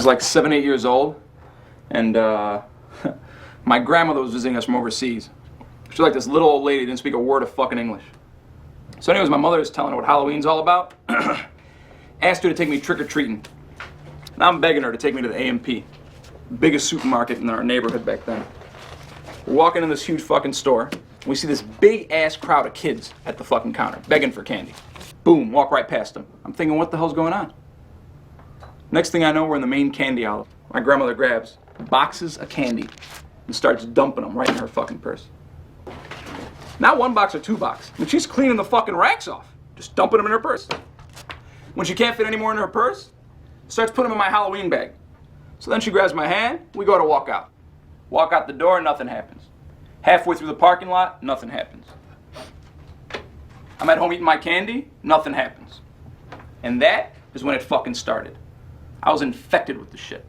was like 7, 8 years old, and my grandmother was visiting us from overseas. She was like this little old lady, didn't speak a word of fucking English. So anyways, my mother is telling her what Halloween's all about. Asked her to take me trick-or-treating. Now I'm begging her to take me to the A&P, biggest supermarket in our neighborhood back then. We're walking in this huge fucking store, and we see this big-ass crowd of kids at the fucking counter, begging for candy. Boom, walk right past them. I'm thinking, what the hell's going on? Next thing I know, we're in the main candy aisle. My grandmother grabs boxes of candy and starts dumping them right in her fucking purse. Not 1 box or 2 boxes. I mean, she's cleaning the fucking racks off, just dumping them in her purse. When she can't fit any more in her purse, starts putting them in my Halloween bag. So then she grabs my hand, we go to walk out. Walk out the door, nothing happens. Halfway through the parking lot, nothing happens. I'm at home eating my candy, nothing happens. And that is when it fucking started. I was infected with the shit.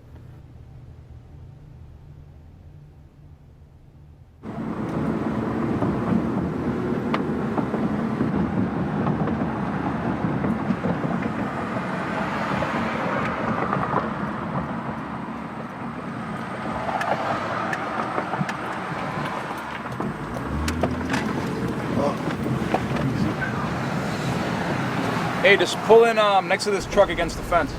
Hey, just pull in next to this truck against the fence.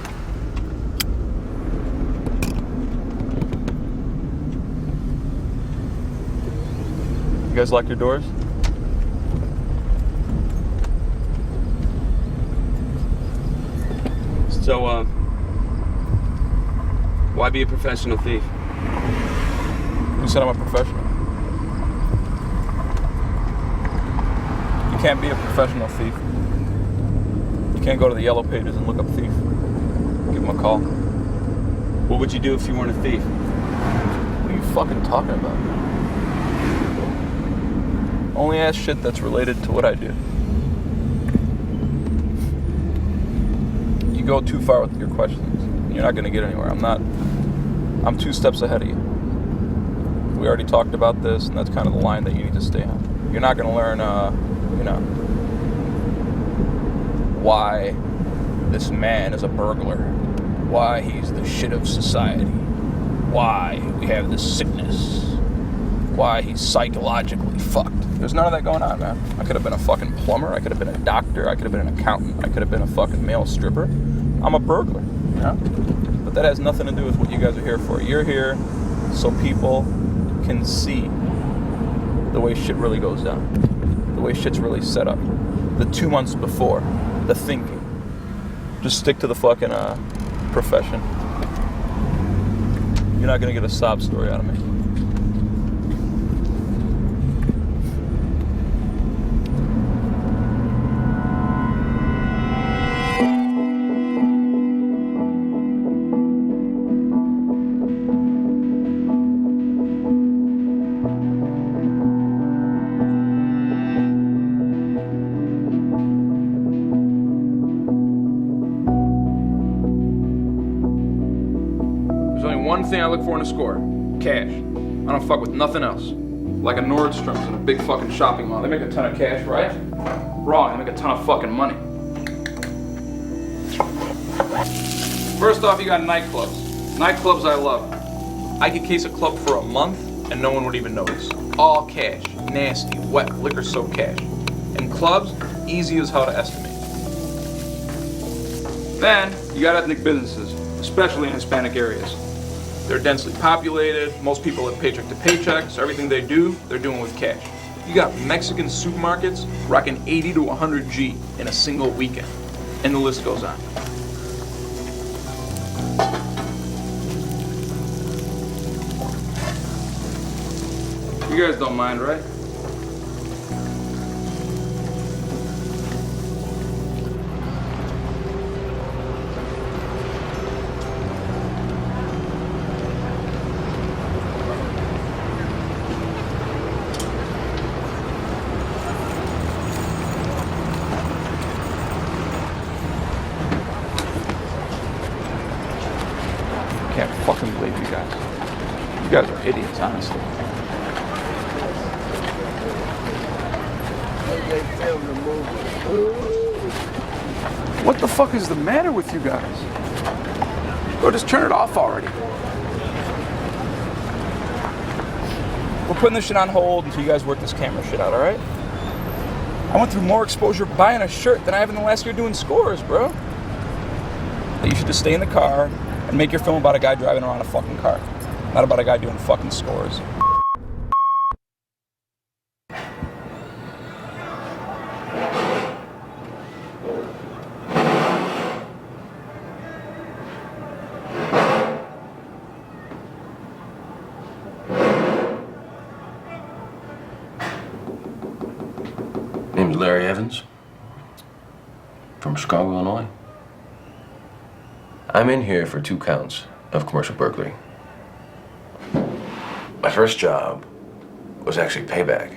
You guys lock your doors? So, why be a professional thief? Who said I'm a professional? can't be a professional thief. You can't go to the yellow pages and look up thief. Give them a call. What would you do if you weren't a thief? What are you fucking talking about? Only ask shit that's related to what I do. You go too far with your questions, you're not gonna get anywhere. I'm 2 steps ahead of you. We already talked about this, and that's kind of the line that you need to stay on. You're not gonna learn, why this man is a burglar, why he's the shit of society, why we have this sickness, why he's psychologically fucked. There's none of that going on, man. I could have been a fucking plumber, I could have been a doctor, I could have been an accountant, I could have been a fucking male stripper. I'm a burglar, you know? But that has nothing to do with what you guys are here for. You're here so people can see the way shit really goes down, the way shit's really set up, the 2 months before, the thinking. Just stick to the fucking profession. You're not gonna get a sob story out of me. One thing I look for in a score, cash. I don't fuck with nothing else. Like a Nordstrom's in a big fucking shopping mall. They make a ton of cash, right? Wrong, they make a ton of fucking money. First off, you got nightclubs. Nightclubs I love. I could case a club for a month and no one would even notice. All cash, nasty, wet, liquor-soaked cash. And clubs, easy as how to estimate. Then, you got ethnic businesses, especially in Hispanic areas. They're densely populated, most people live paycheck to paycheck, so everything they do, they're doing with cash. You got Mexican supermarkets rocking 80 to 100 G in a single weekend, and the list goes on. You guys don't mind, right? Can't fucking believe you guys. You guys are idiots, honestly. What the fuck is the matter with you guys? Go just turn it off already. We're putting this shit on hold until you guys work this camera shit out, alright? I went through more exposure buying a shirt than I have in the last year doing scores, bro. You should just stay in the car and make your film about a guy driving around a fucking car, not about a guy doing fucking scores. Name's Larry Evans, from Chicago, Illinois. I'm in here for 2 counts of commercial burglary. My first job was actually payback.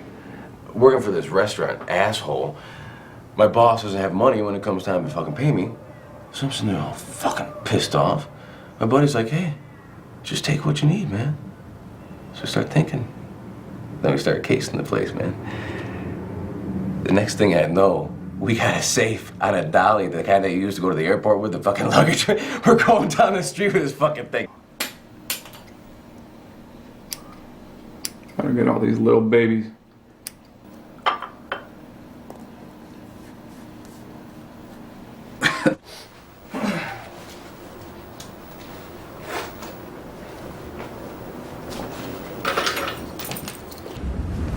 Working for this restaurant asshole, my boss doesn't have money when it comes time to fucking pay me. So I'm sitting there all fucking pissed off. My buddy's like, hey, just take what you need, man. So I start thinking. Then we start casing the place, man. The next thing I know, we got a safe out of Dolly, the guy that you used to go to the airport with the fucking luggage. We're going down the street with this fucking thing. I don't get all these little babies.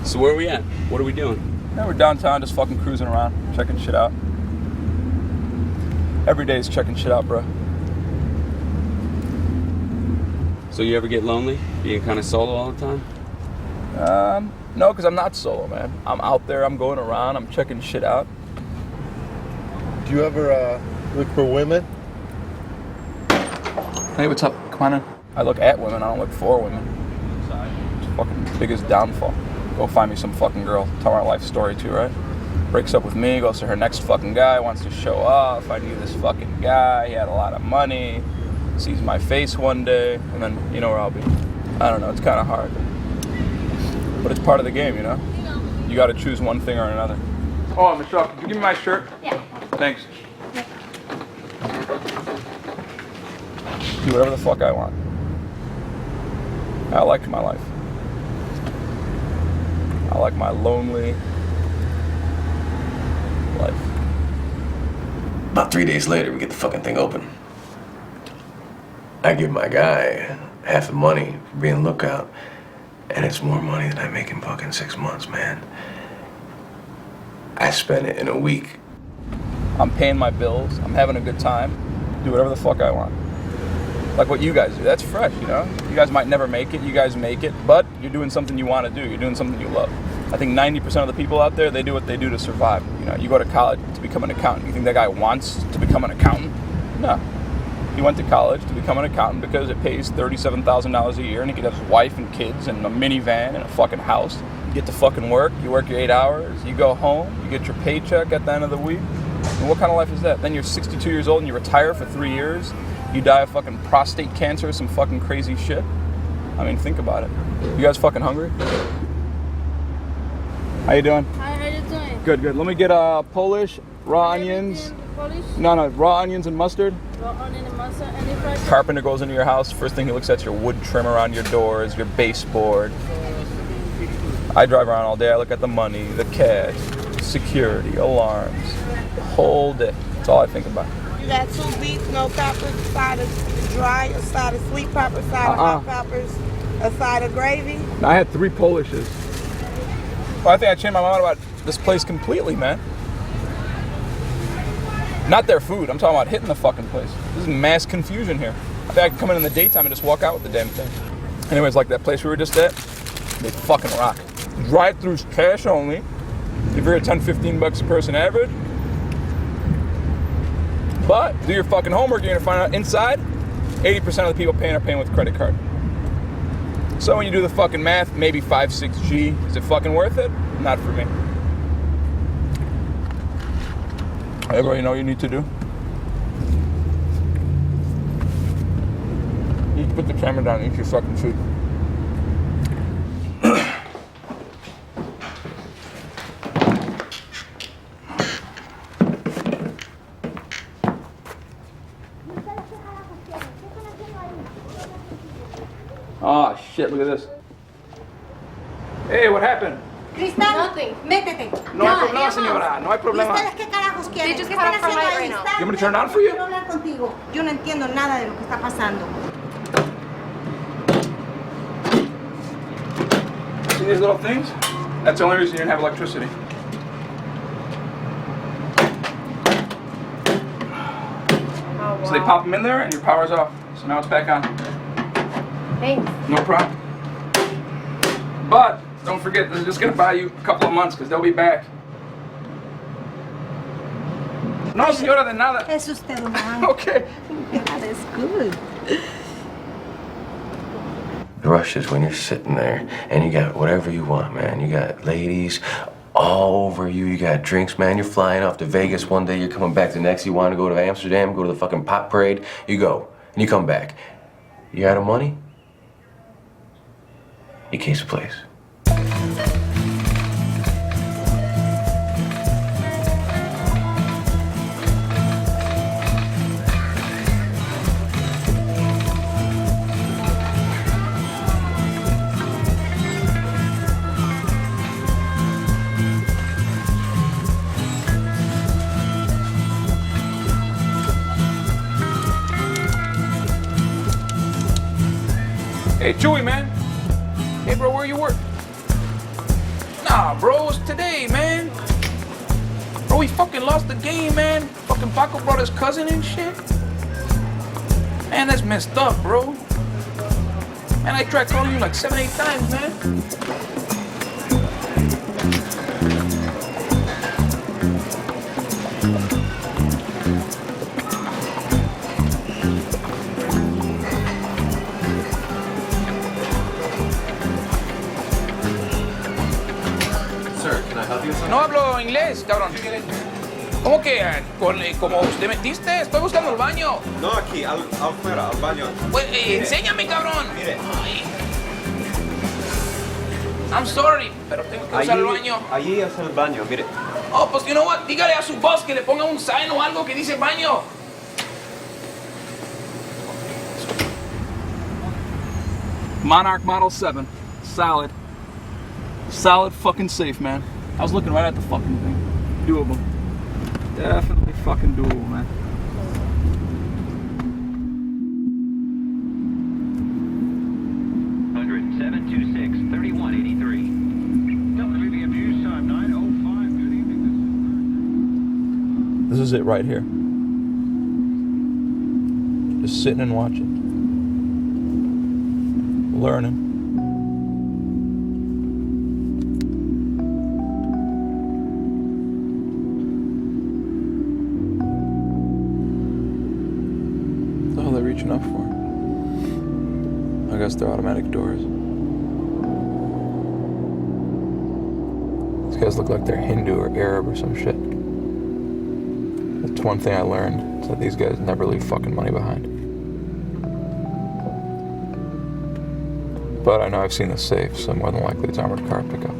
So where are we at? What are we doing? Yeah, we're downtown just fucking cruising around, checking shit out. Every day is checking shit out, bro. So you ever get lonely? Being kind of solo all the time? No, because I'm not solo, man. I'm out there, I'm going around, I'm checking shit out. Do you ever look for women? Hey, what's up? Come on in. I look at women, I don't look for women. It's the fucking biggest downfall. Go find me some fucking girl, tell her life story too, right? Breaks up with me, goes to her next fucking guy, wants to show off. I knew this fucking guy, he had a lot of money, sees my face one day, and then you know where I'll be. I don't know, it's kind of hard. But it's part of the game, you know? You gotta choose one thing or another. Oh, Michelle, could you give me my shirt? Yeah. Thanks. Do whatever the fuck I want. I like my life. I like my lonely life. About 3 days later, we get the fucking thing open. I give my guy half the money for being lookout, and it's more money than I make in fucking 6 months, man. I spent it in a week. I'm paying my bills. I'm having a good time. Do whatever the fuck I want. Like what you guys do. That's fresh, you know? You guys might never make it. You guys make it. But you're doing something you want to do. You're doing something you love. I think 90% of the people out there, they do what they do to survive. You know, you go to college to become an accountant. You think that guy wants to become an accountant? No. He went to college to become an accountant because it pays $37,000 a year and he could have his wife and kids and a minivan and a fucking house. You get to fucking work. You work your 8 hours. You go home. You get your paycheck at the end of the week. And what kind of life is that? Then you're 62 years old and you retire for 3 years. You die of fucking prostate cancer or some fucking crazy shit. I mean, think about it. You guys fucking hungry? How you doing? Hi, how you doing? Good, good. Let me get Polish, raw onions. Polish? No, raw onions and mustard. Raw onion and mustard. Any fried chicken? Carpenter goes into your house. First thing he looks at is your wood trim around your doors, your baseboard. I drive around all day. I look at the money, the cash, security, alarms, the whole day. That's all I think about. You got 2 beets, no peppers, a side of dry, a side of sweet pepper, a side of hot peppers, a side of gravy. I had 3 Polishes. Well, I think I changed my mind about this place completely, man. Not their food. I'm talking about hitting the fucking place. This is mass confusion here. I think I can come in the daytime and just walk out with the damn thing. Anyways, like that place we were just at, they fucking rock. Drive-throughs cash only. If you're at $10-15 a person average. But do your fucking homework, you're gonna find out inside, 80% of the people paying are paying with credit card. So when you do the fucking math, maybe 5-6G. Is it fucking worth it? Not for me. Everybody know what you need to do? You put the camera down and eat your fucking food. Oh shit, look at this. Hey, what happened? Cristal, Nothing. métete. No hay problema, señora. No hay problema. ¿Ustedes qué carajos quieren? They just ¿Qué cut están off our haciendo light ahí? right now. Están- You want me to turn it on for you? Quiero hablar contigo. Yo no entiendo nada de lo que está pasando. See these little things? That's the only reason you didn't have electricity. Oh, wow. So they pop them in there and your power's off. So now it's back on. Thanks. No problem. But don't forget, this is just gonna buy you a couple of months because they'll be back. No, señora, de nada. Es usted un ángel. Okay. God, it's good. The rush is when you're sitting there and you got whatever you want, man. You got ladies all over you. You got drinks, man. You're flying off to Vegas one day. You're coming back the next. You want to go to Amsterdam, go to the fucking pop parade. You go and you come back. You out of money? You case a place. Hey, Chewy, man. Hey, bro, where you work? Nah, bro, it's today, man. Bro, we fucking lost the game, man. Fucking Paco brought his cousin and shit. Man, that's messed up, bro. Man, I tried calling you like 7-8 times, man. No hablo inglés, cabrón. ¿Cómo que como usted metiste? Estoy buscando el baño. No, aquí, afuera, al baño. Pues, enséñame, cabrón. Mire. Ay. I'm sorry, pero tengo que usar el baño. Allí es el baño, mire. Oh, pues, you know what? Dígale a su boss que le ponga un sign o algo que dice baño. Monarch Model 7. Solid. Solid fucking safe, man. I was looking right at the fucking thing. Doable. Definitely fucking doable, man. This is it right here. Just sitting and watching. Learning. What the hell are they reaching up for? I guess they're automatic doors. These guys look like they're Hindu or Arab or some shit. That's one thing I learned, is that these guys never leave fucking money behind. But I know I've seen the safe, so more than likely it's armored car pickup.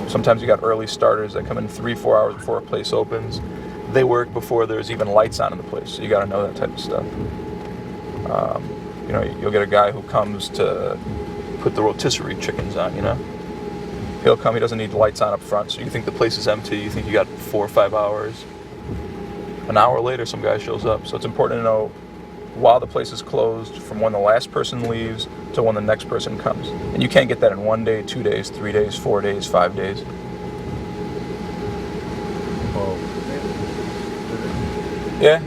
Sometimes you got early starters that come in 3-4 hours before a place opens. They work before there's even lights on in the place, so you got to know that type of stuff. You know, you'll get a guy who comes to put the rotisserie chickens on, you know? He'll come, he doesn't need lights on up front, so you think the place is empty, you think you got 4 or 5 hours. An hour later, some guy shows up, so it's important to know while the place is closed, from when the last person leaves to when the next person comes. And you can't get that in 1 day, 2 days, 3 days, 4 days, 5 days. Yeah.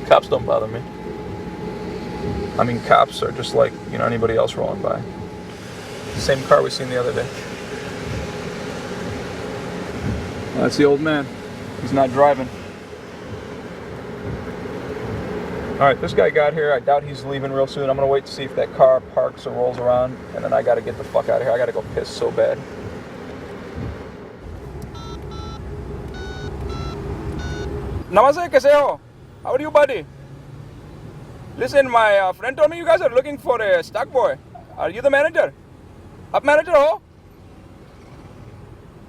Cops don't bother me. I mean, cops are just like, you know, anybody else rolling by. Same car we seen the other day. Well, that's the old man. He's not driving. All right, this guy got here. I doubt he's leaving real soon. I'm gonna wait to see if that car parks or rolls around, and then I gotta get the fuck out of here. I gotta go piss so bad. Namaste, kaise ho? How are you, buddy? Listen, my friend told me you guys are looking for a stock boy. Are you the manager? Up manager ho?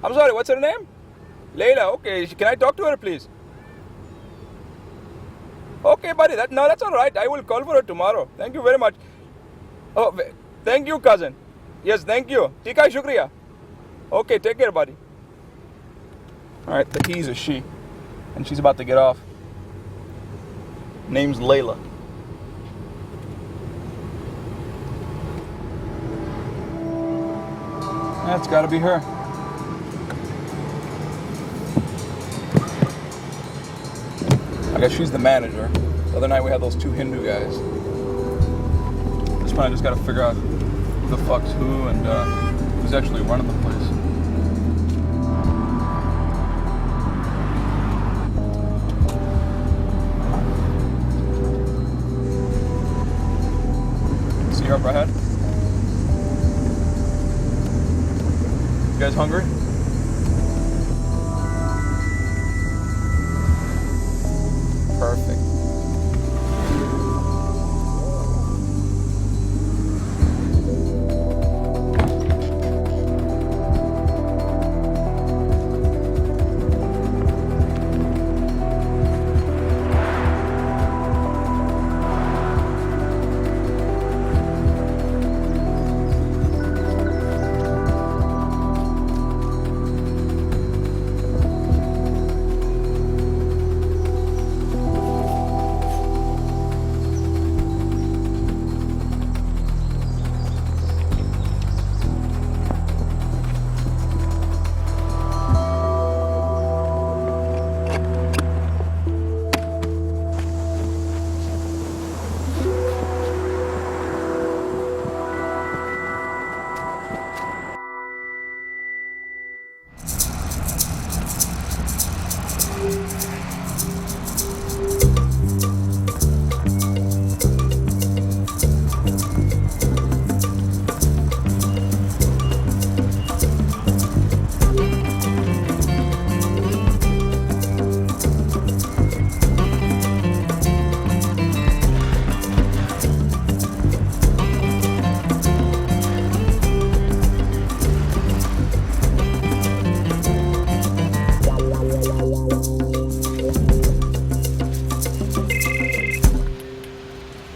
I'm sorry, what's her name? Layla, okay. Can I talk to her, please? Okay, buddy, that's all right. I will call for her tomorrow. Thank you very much. Oh, thank you, cousin. Yes, thank you. Tika shukriya. Okay, take care, buddy. All right, he's a she, and she's about to get off. Name's Layla. That's got to be her. I guess she's the manager. The other night we had those 2 Hindu guys. This one I just got to figure out who the fuck's who and who's actually running the place. See you up ahead. You guys hungry? Perfect.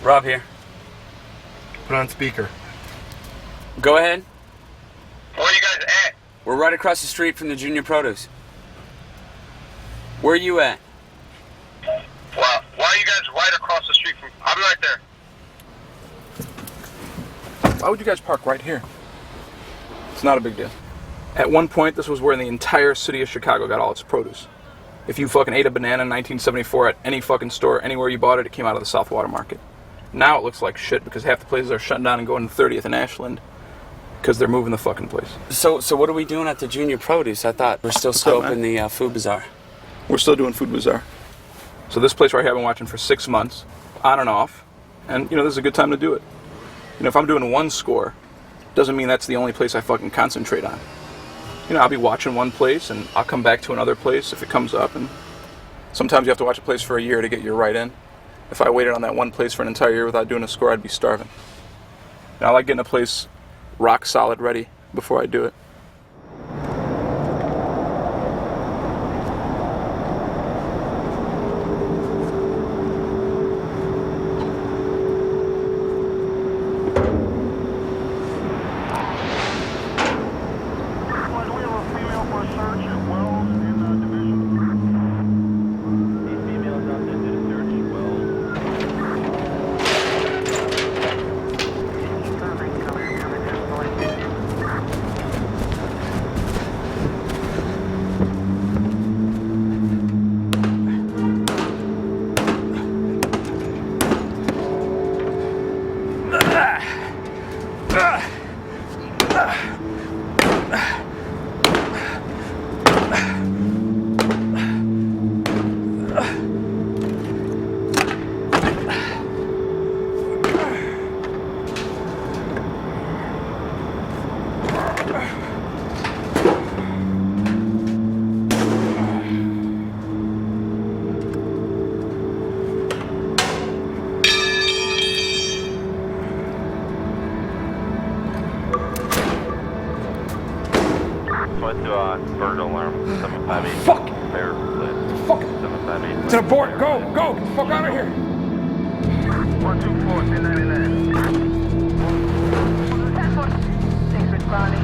Rob here. Put on speaker. Go ahead. Where are you guys at? We're right across the street from the Junior Produce. Where are you at? Well, why are you guys right across the street from... I'll be right there. Why would you guys park right here? It's not a big deal. At one point, this was where the entire city of Chicago got all its produce. If you fucking ate a banana in 1974 at any fucking store, anywhere you bought it, it came out of the South Water Market. Now it looks like shit because half the places are shutting down and going to 30th and Ashland because they're moving the fucking place. So what are we doing at the Junior Produce? I thought we're still scoping the food bazaar. We're still doing Food Bazaar. So this place right here I've been watching for 6 months, on and off, and this is a good time to do it. If I'm doing one score, doesn't mean that's the only place I fucking concentrate on. I'll be watching one place and I'll come back to another place if it comes up, and sometimes you have to watch a place for a year to get your right in. If I waited on that one place for an entire year without doing a score, I'd be starving. I like getting a place rock solid ready before I do it. Bird alarm. 758. Fuck! Fair lit. Fuck! 758. To the board! Go! Go! Get the fuck out of here! 124, 1099. Thanks for responding.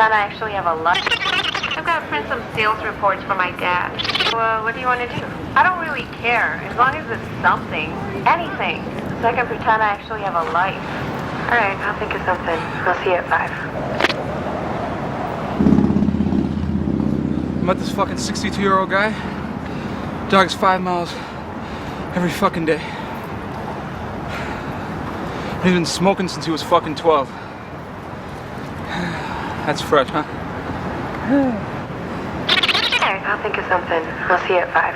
I actually have a lot. I've got to print some sales reports for my dad. What do you want to do? I don't really care, as long as it's something, anything, so I can pretend I actually have a life. All right, I'll think of something. I'll see you at 5. I met this fucking 62-year-old guy. Jogs 5 miles every fucking day. He's been smoking since he was fucking 12. That's fresh, huh? Alright, I'll think of something. I'll see you at 5.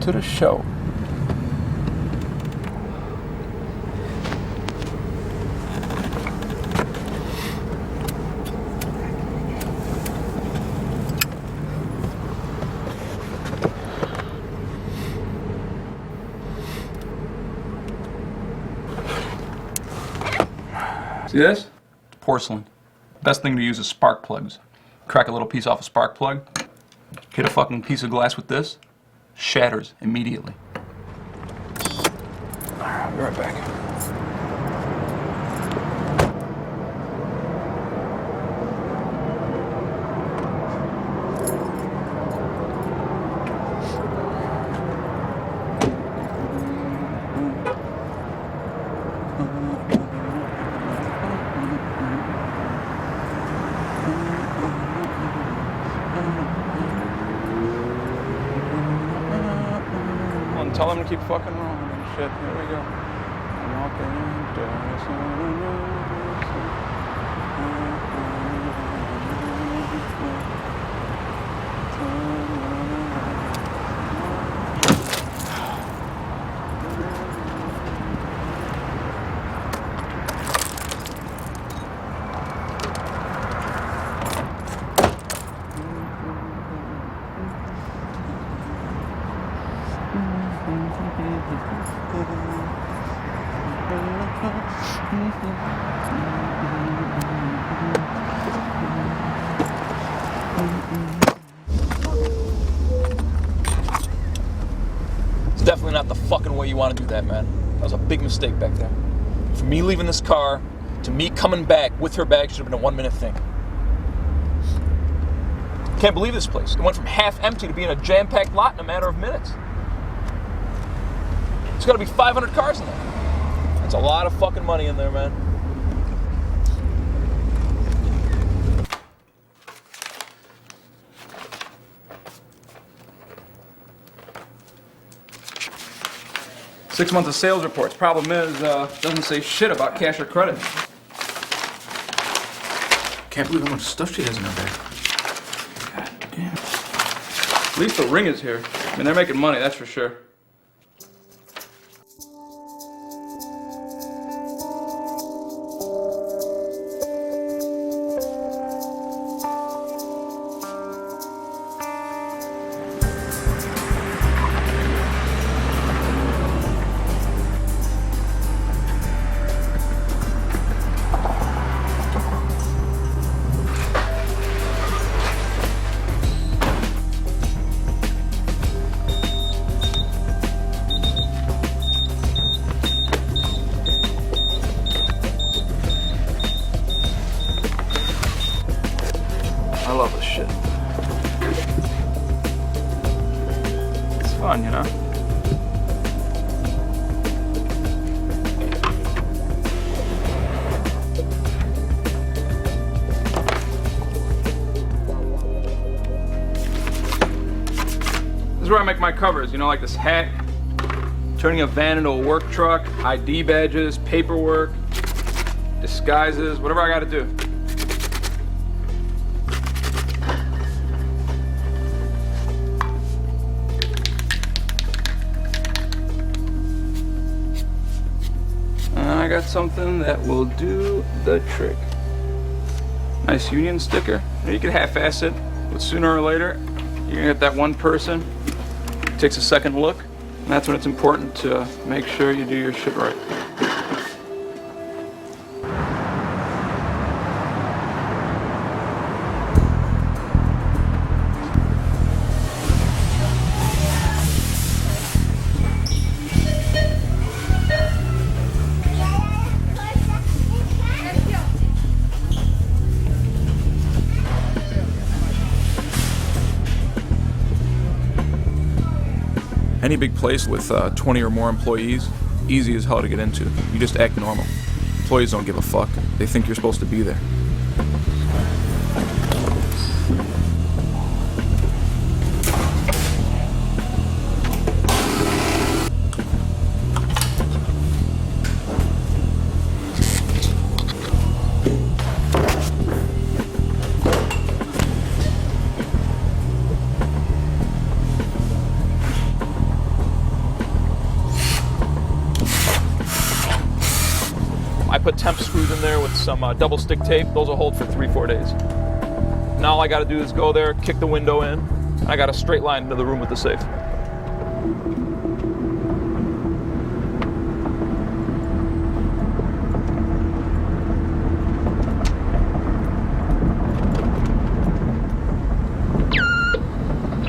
to the show. See this? It's porcelain. Best thing to use is spark plugs. Crack a little piece off a spark plug, hit a fucking piece of glass with this, shatters immediately. Alright, I'll be right back. Tell them to keep fucking rolling and shit. Here we go. I'm walking It's definitely not the fucking way you want to do that, man. That was a big mistake back there. From me leaving this car to me coming back with her bag should have been a 1 minute thing. Can't believe this place. It went from half empty to being a jam-packed lot in a matter of minutes. There's gotta be 500 cars in there. That's a lot of fucking money in there, man. Six months of sales reports. Problem is, doesn't say shit about cash or credit. Can't believe how much stuff she has in her bag. God damn. At least the ring is here. I mean, they're making money, that's for sure. I love this shit. It's fun, you know? This is where I make my covers, you know, like this hat, turning a van into a work truck, ID badges, paperwork, disguises, whatever I gotta do. I got something that will do the trick. Nice union sticker. You can half-ass it, but sooner or later, you're gonna get that one person who takes a second look, and that's when it's important to make sure you do your shit right. Any big place with 20 or more employees, easy as hell to get into. You just act normal. Employees don't give a fuck. They think you're supposed to be there. put temp screws in there with some double stick tape. Those will hold for 3-4 days. Now all I gotta do is go there, kick the window in, and I got a straight line into the room with the safe.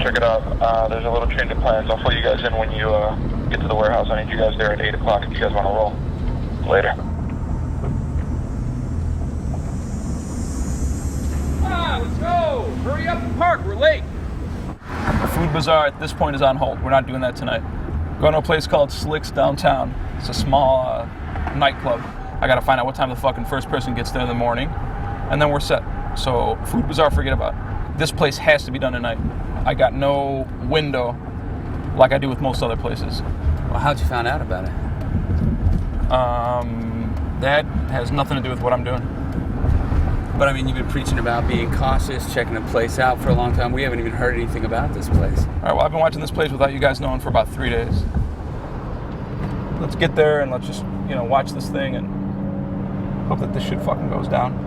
Check it out. There's a little change of plans. I'll fill you guys in when you get to the warehouse. I need you guys there at 8 o'clock if you guys want to roll. Later. Let's go! Hurry up and park, we're late! The Food Bazaar at this point is on hold. We're not doing that tonight. Going to a place called Slicks downtown. It's a small nightclub. I gotta find out what time the fucking first person gets there in the morning, and then we're set. So, Food Bazaar, forget about it. This place has to be done tonight. I got no window like I do with most other places. Well, how'd you find out about it? That has nothing to do with what I'm doing. But I mean, you've been preaching about being cautious, checking the place out for a long time. We haven't even heard anything about this place. All right, well, I've been watching this place without you guys knowing for about 3 days. Let's get there and let's just, watch this thing and hope that this shit fucking goes down.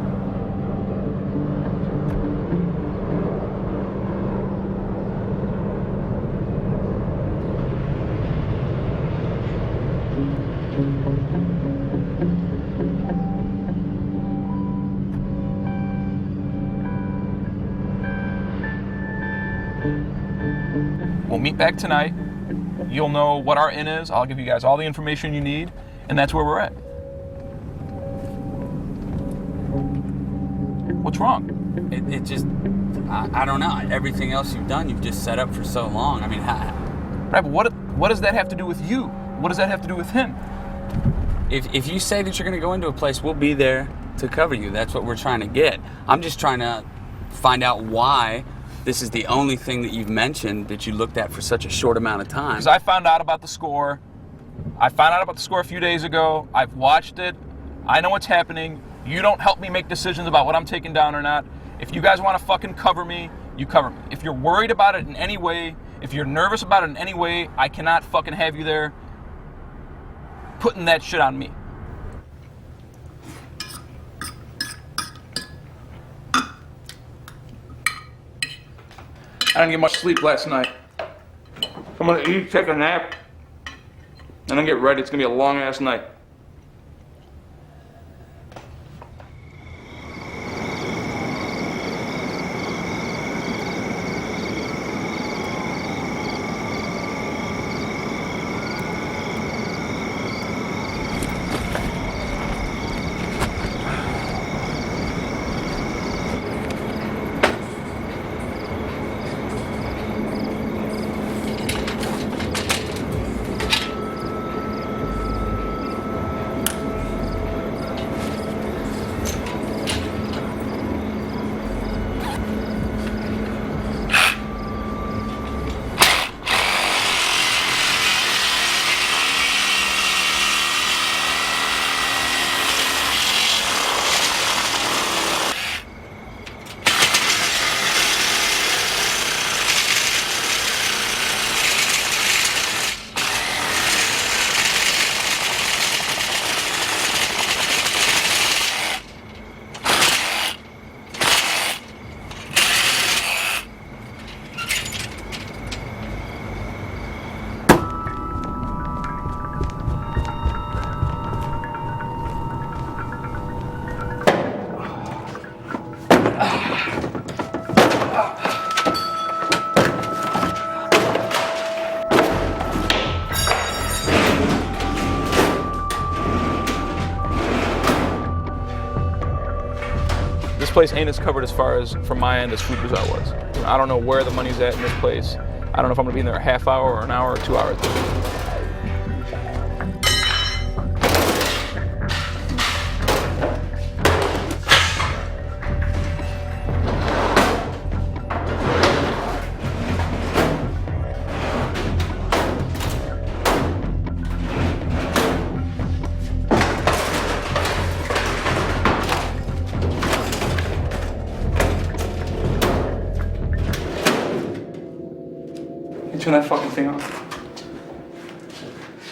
We'll meet back tonight. You'll know what our in is. I'll give you guys all the information you need, and that's where we're at. What's wrong? It just, I don't know. Everything else you've done, you've just set up for so long. I mean, Right, but what does that have to do with you? What does that have to do with him? if you say that you're going to go into a place, we'll be there to cover you. That's what we're trying to get. I'm just trying to find out why this is the only thing that you've mentioned that you looked at for such a short amount of time. Because I found out about the score. I found out about the score a few days ago. I've watched it. I know what's happening. You don't help me make decisions about what I'm taking down or not. If you guys want to fucking cover me, you cover me. If you're worried about it in any way, if you're nervous about it in any way, I cannot fucking have you there putting that shit on me. I didn't get much sleep last night. I'm gonna eat, take a nap, and then get ready. It's gonna be a long ass night. This place ain't as covered as far as, from my end, as Food Bazaar was. I don't know where the money's at in this place. I don't know if I'm gonna be in there a half hour or an hour or 2 hours. Turn that fucking thing off.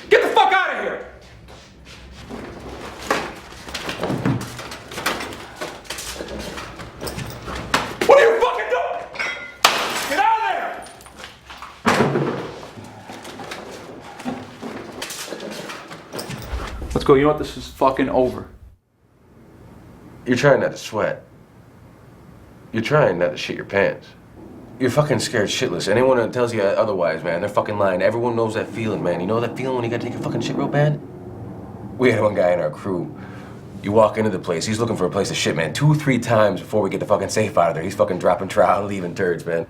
Get the fuck out of here! go. You know what? This is fucking over. You're trying not to sweat. You're trying not to shit your pants. You're fucking scared shitless. Anyone that tells you otherwise, man, they're fucking lying. Everyone knows that feeling, man. You know that feeling when you gotta take a fucking shit real bad? We had one guy in our crew. You walk into the place, he's looking for a place to shit, man. 2-3 times before we get the fucking safe out of there. He's fucking dropping trowel, leaving turds, man.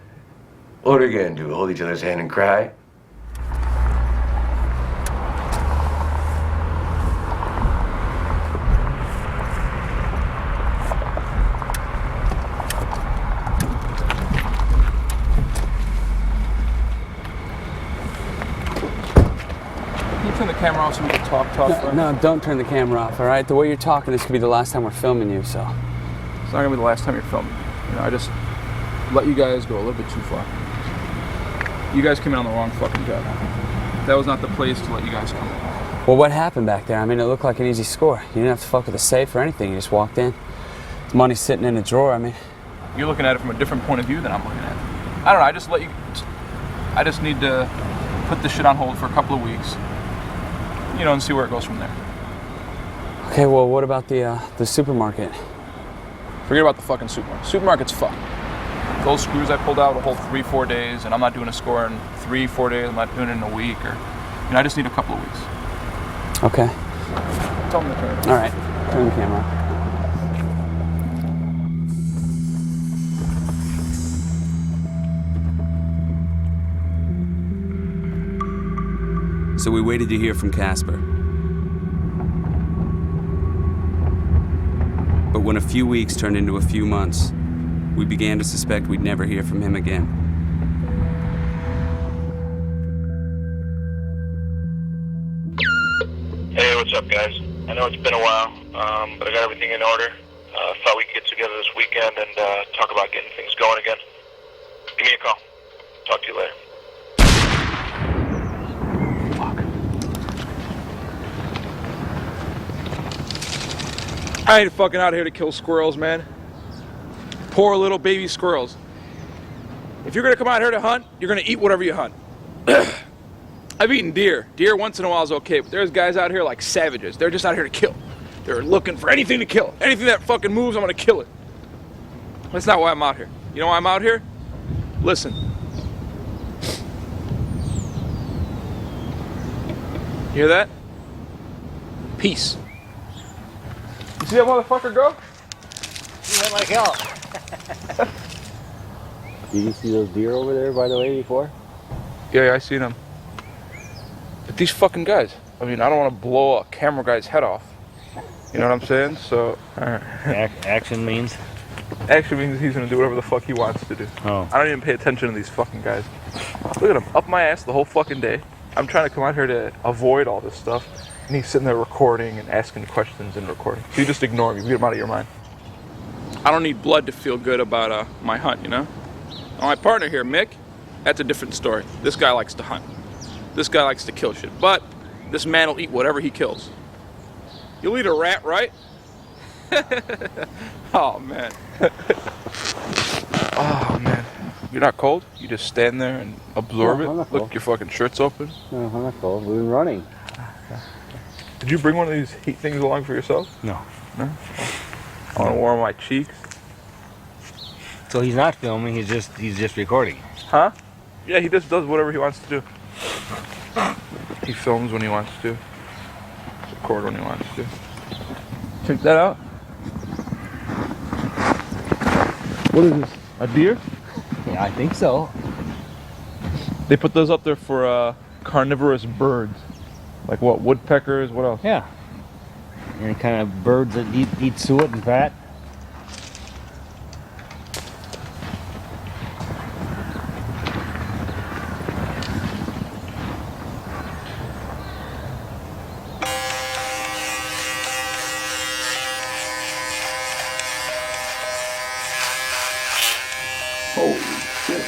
What are we gonna do? Hold each other's hand and cry? Can you turn the camera off so we can talk? No, don't turn the camera off, all right? The way you're talking, this could be the last time we're filming you, so. It's not gonna be the last time you're filming. You know, I just let you guys go a little bit too far. You guys came in on the wrong fucking job. That was not the place to let you guys come in. Well, what happened back there? I mean, it looked like an easy score. You didn't have to fuck with the safe or anything. You just walked in. The money's sitting in a drawer, I mean. You're looking at it from a different point of view than I'm looking at it. I don't know, I just need to put this shit on hold for a couple of weeks. You know, and see where it goes from there. Okay, well, what about the supermarket? Forget about the fucking supermarket. Supermarket's fucked. Those screws I pulled out will hold 3-4 days, and I'm not doing a score in 3-4 days. I'm not doing it in a week, or, you know, I just need a couple of weeks. Okay. Tell them to turn it off. All right, turn the camera off. So we waited to hear from Casper. But when a few weeks turned into a few months, we began to suspect we'd never hear from him again. Hey, what's up, guys? I know it's been a while, but I got everything in order. Thought we could get together this weekend and talk about getting things going again. Give me a call. Talk to you later. I ain't fucking out here to kill squirrels, man. Poor little baby squirrels. If you're gonna come out here to hunt, you're gonna eat whatever you hunt. I've eaten deer. Deer once in a while is okay, but there's guys out here like savages. They're just out here to kill. They're looking for anything to kill. Anything that fucking moves, I'm gonna kill it. That's not why I'm out here. You know why I'm out here? Listen. Hear that? Peace. You see that motherfucker go? He went like hell. Did you see those deer over there, by the way, before? Yeah, I seen them. But these fucking guys, I mean, I don't want to blow a camera guy's head off. You know what I'm saying? So, Action means? Action means he's gonna do whatever the fuck he wants to do. Oh. I don't even pay attention to these fucking guys. Look at him, up my ass the whole fucking day. I'm trying to come out here to avoid all this stuff. And he's sitting there recording and asking questions and recording. So you just ignore me, get him out of your mind. I don't need blood to feel good about my hunt, you know? My partner here, Mick, that's a different story. This guy likes to hunt. This guy likes to kill shit. But this man will eat whatever he kills. You'll eat a rat, right? Oh, man. Oh, man. You're not cold? You just stand there and absorb it? Look, your fucking shirt's open. No, I'm not cold. We've been running. Did you bring one of these heat things along for yourself? No. No? I want to warm my cheeks. So he's not filming, he's just recording. Huh? Yeah, he just does whatever he wants to do. He films when he wants to. Record when he wants to. Check that out. What is this? A deer? Yeah, I think so. They put those up there for carnivorous birds. Like what? Woodpeckers? What else? Yeah. Any kind of birds that eat suet and fat. Holy shit.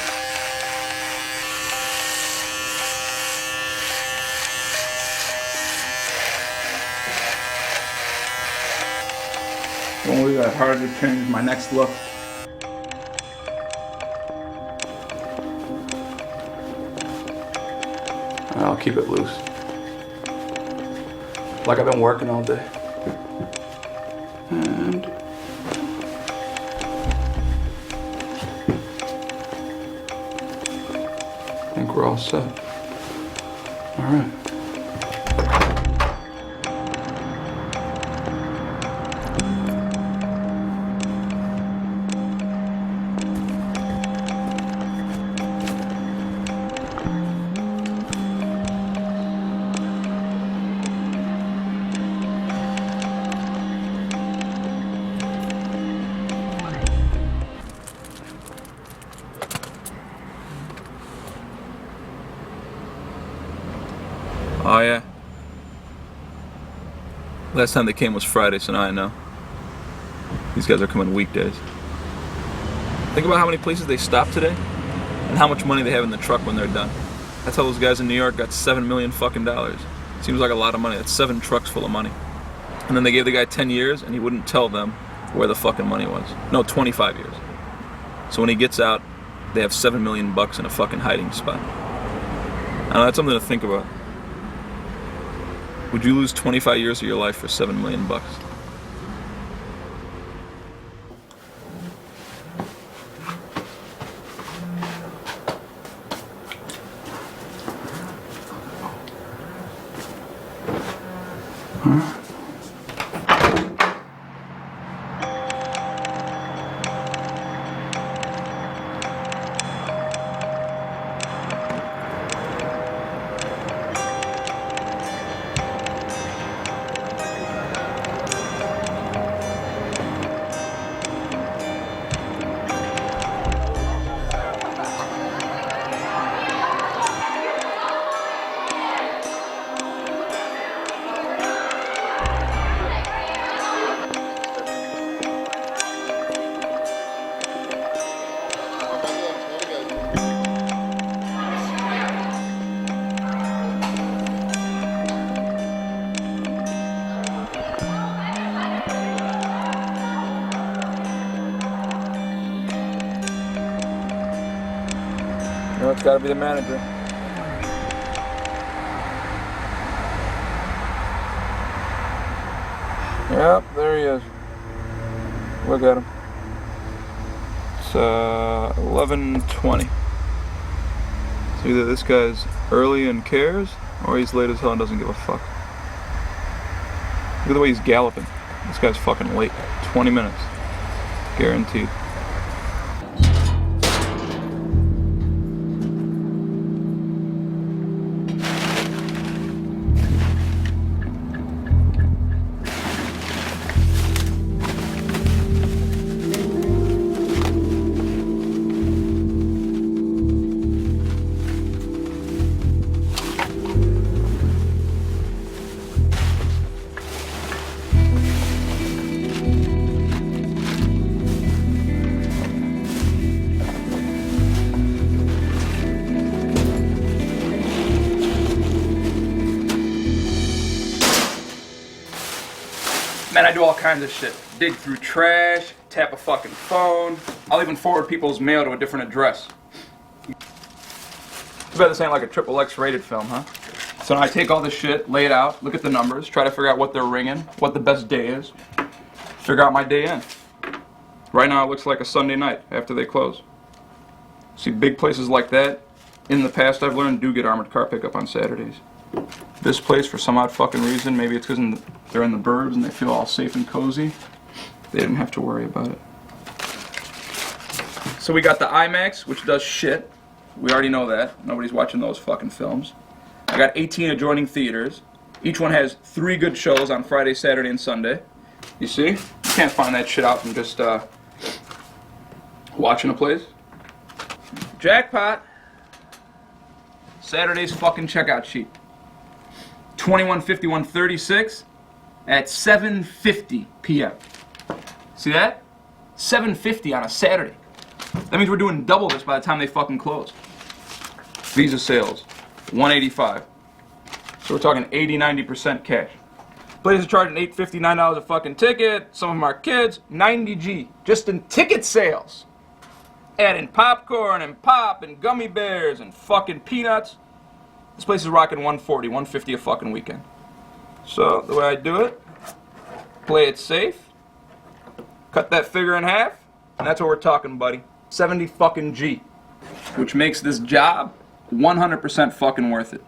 Don't worry, that hard to change my next look. I'll keep it loose. like I've been working all day. And I think we're all set. All right. Oh yeah. Last time they came was Friday, so now I know. These guys are coming weekdays. Think about how many places they stopped today, and how much money they have in the truck when they're done. That's how those guys in New York got $7 million fucking dollars. Seems like a lot of money. That's 7 trucks full of money. And then they gave the guy 10 years, and he wouldn't tell them where the fucking money was. No, 25 years. So when he gets out, they have $7 million in a fucking hiding spot. I know, that's something to think about. Would you lose 25 years of your life for $7 million? You know, it's gotta be the manager. Yep, there he is. Look at him. It's 11:20. So either this guy's early and cares, or he's late as hell and doesn't give a fuck. Look at the way he's galloping. This guy's fucking late. 20 minutes. Guaranteed. Man, I do all kinds of shit. Dig through trash, tap a fucking phone. I'll even forward people's mail to a different address. Too bad this ain't like a XXX rated film, huh? So now I take all this shit, lay it out, look at the numbers, try to figure out what they're ringing, what the best day is, figure out my day in. Right now it looks like a Sunday night after they close. See, big places like that, in the past I've learned, do get armored car pickup on Saturdays. This place, for some odd fucking reason, maybe it's because they're in the burbs and they feel all safe and cozy, they didn't have to worry about it. So we got the IMAX, which does shit. We already know that. Nobody's watching those fucking films. I got 18 adjoining theaters. Each one has 3 good shows on Friday, Saturday, and Sunday. You see? You can't find that shit out from just watching a place. Jackpot! Saturday's fucking checkout sheet. $21.51.36 at 7:50 p.m. See that? 7:50 on a Saturday. That means we're doing double this by the time they fucking close. Visa sales, $185. So we're talking 80-90% cash. Places are charging $8.59 a fucking ticket. Some of them are kids. 90G just in ticket sales. Add in popcorn and pop and gummy bears and fucking peanuts. This place is rocking $140, $150 a fucking weekend. So the way I do it, play it safe, cut that figure in half, and that's what we're talking, buddy. 70 fucking G, which makes this job 100% fucking worth it.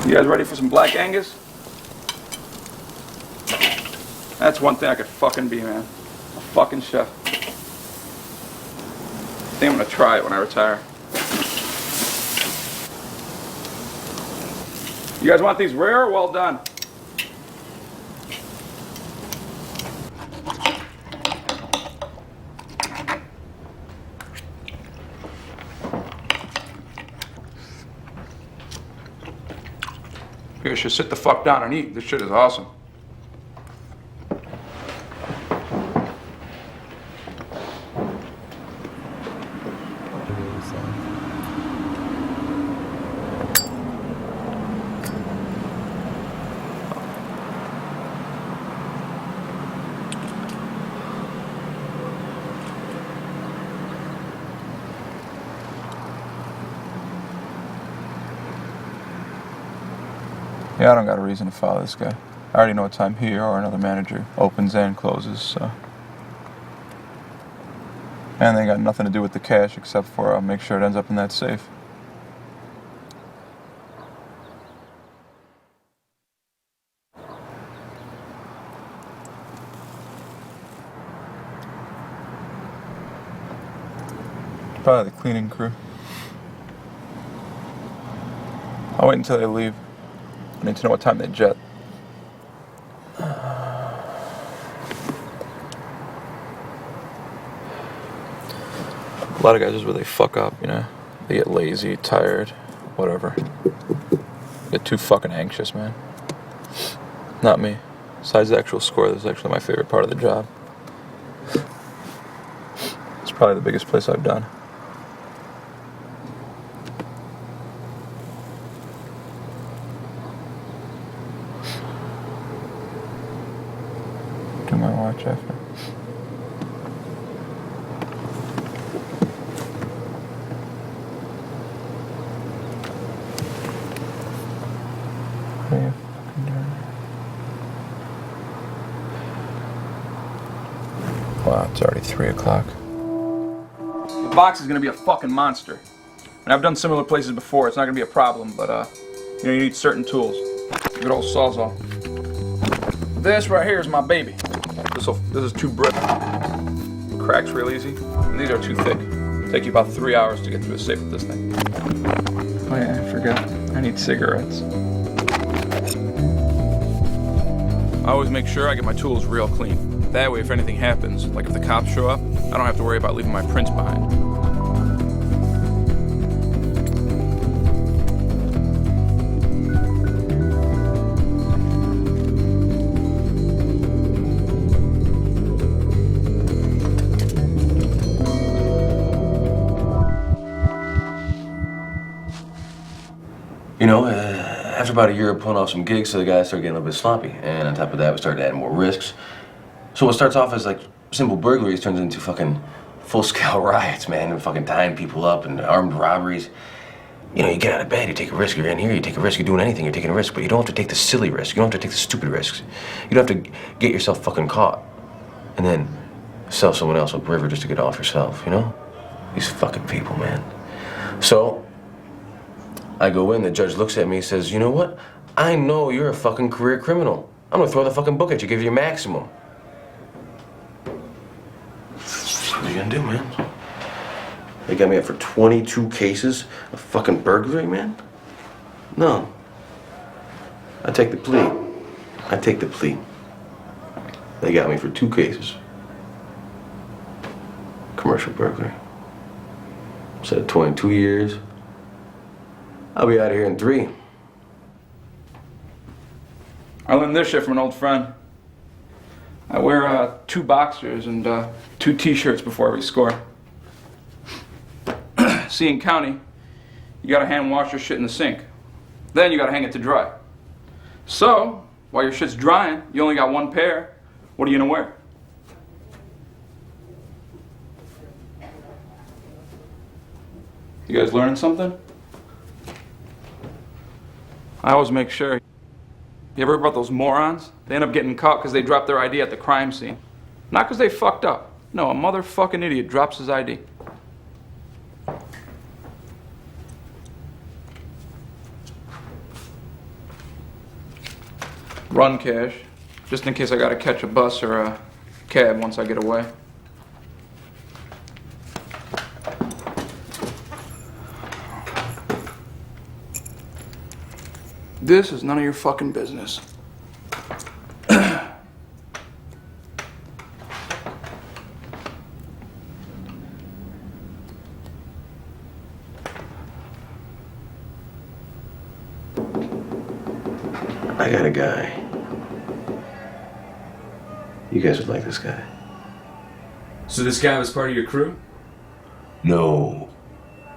You guys ready for some Black Angus? That's one thing I could fucking be, man. A fucking chef. I think I'm gonna try it when I retire. You guys want these rare or well done? You guys should sit the fuck down and eat. This shit is awesome. Yeah, I don't got a reason to follow this guy. I already know what time he or another manager opens and closes, so. And they got nothing to do with the cash except for make sure it ends up in that safe. Probably the cleaning crew. I'll wait until they leave. I need to know what time they jet. A lot of guys just really fuck up, you know? They get lazy, tired, whatever. Get too fucking anxious, man. Not me. Besides the actual score, this is actually my favorite part of the job. It's probably the biggest place I've done. Do my watch after. Wow, it's already 3 o'clock. The box is gonna be a fucking monster. And I've done similar places before, it's not gonna be a problem, but you know, you need certain tools. Good old Sawzall. This right here is my baby. This is too brittle. Cracks real easy. And these are too thick. It'll take you about 3 hours to get through the safe with this thing. Oh yeah, I forgot. I need cigarettes. I always make sure I get my tools real clean. That way, if anything happens, like if the cops show up, I don't have to worry about leaving my prints behind. You know, after about a year of pulling off some gigs, so the guys started getting a little bit sloppy. And on top of that, we started adding more risks. So what starts off as like simple burglaries turns into fucking full-scale riots, man, and fucking tying people up and armed robberies. You know, you get out of bed, you take a risk, you're in here, you take a risk, you're doing anything, you're taking a risk, but you don't have to take the silly risk, you don't have to take the stupid risks. You don't have to get yourself fucking caught and then sell someone else upriver just to get off yourself, you know? These fucking people, man. So, I go in, the judge looks at me and says, you know what? I know you're a fucking career criminal. I'm gonna throw the fucking book at you, give you your maximum. What are you gonna do, man? They got me up for 22 cases of fucking burglary, man? No. I take the plea. I take the plea. They got me for 2 cases. Commercial burglary. Instead of 22 years, I'll be out of here in 3. I learned this shit from an old friend. I wear 2 boxers and 2 t-shirts before every score. See, in county, you gotta hand wash your shit in the sink. Then you gotta hang it to dry. So, While your shit's drying, you only got one pair. What are you gonna wear? You guys learning something? I always make sure. You ever heard about those morons? They end up getting caught because they dropped their ID at the crime scene. Not because they fucked up. No, a motherfucking idiot drops his ID. Run cash, just in case I gotta catch a bus or a cab once I get away. This is none of your fucking business. I got a guy. You guys would like this guy. So this guy was part of your crew? No.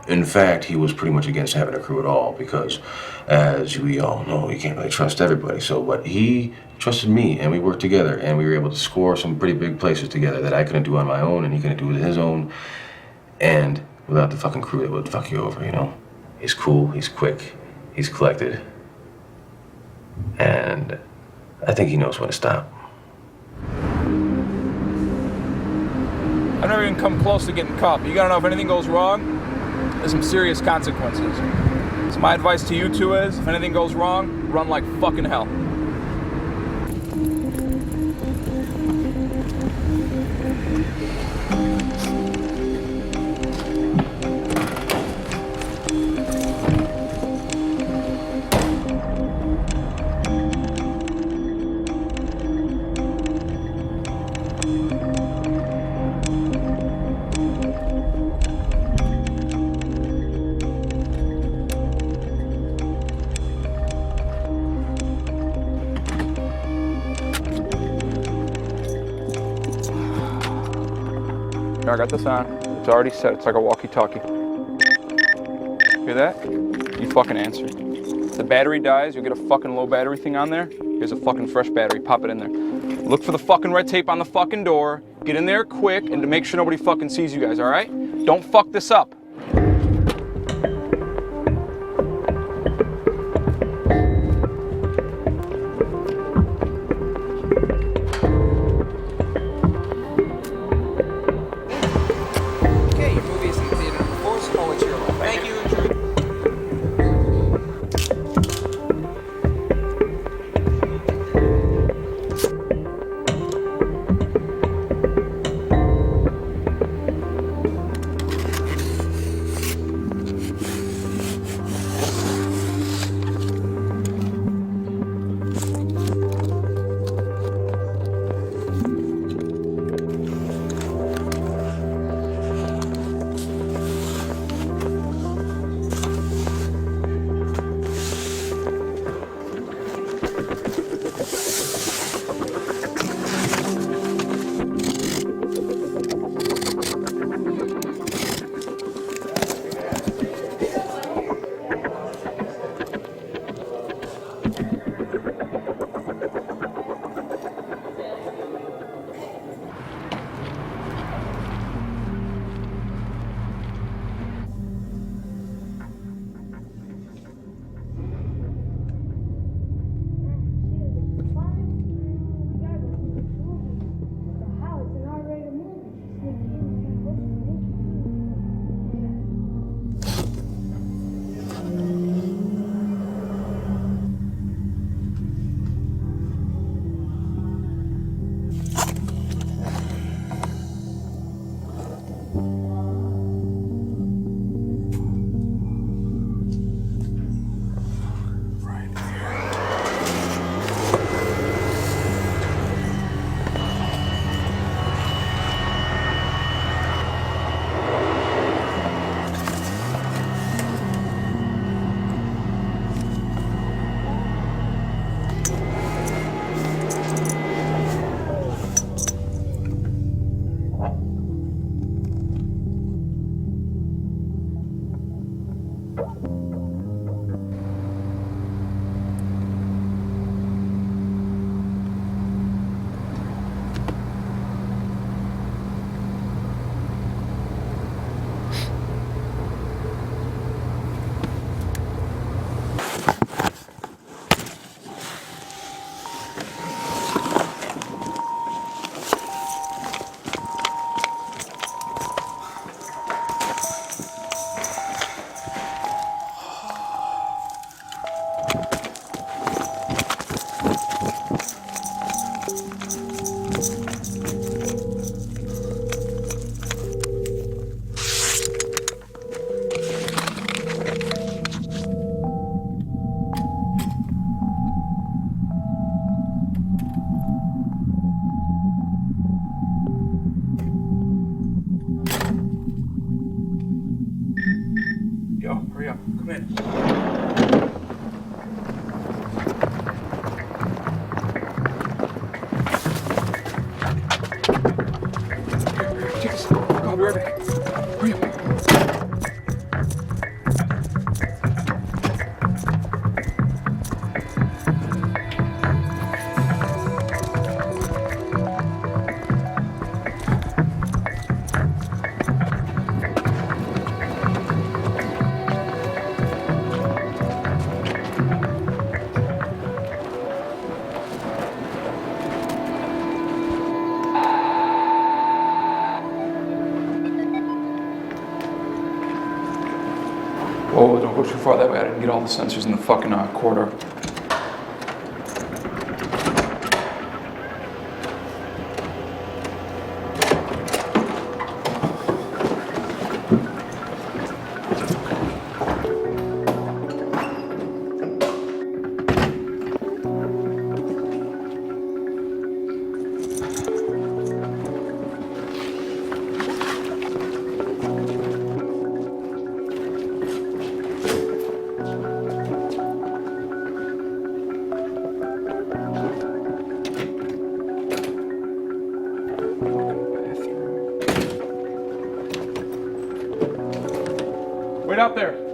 In fact, he was pretty much against having a crew at all because, as we all know, you can't really trust everybody. But he trusted me, and we worked together, and we were able to score some pretty big places together that I couldn't do on my own, and he couldn't do with his own. And without the fucking crew, it would fuck you over, you know? He's cool, he's quick, he's collected. And I think he knows when to stop. I've never even come close to getting caught, but you gotta know if anything goes wrong, there's some serious consequences. So my advice to you two is, if anything goes wrong, run like fucking hell. I got this on. It's already set. It's like a walkie-talkie. Hear that? You fucking answer. If the battery dies, you'll get a fucking low battery thing on there. Here's a fucking fresh battery. Pop it in there. Look for the fucking red tape on the fucking door. Get in there quick and to make sure nobody fucking sees you guys, all right? Don't fuck this up. Yo, hurry up. Come in. Check this. I'll be right back. Hurry up. Whoa, don't go too far that way. I didn't get all the sensors in the fucking corridor. Wait out there.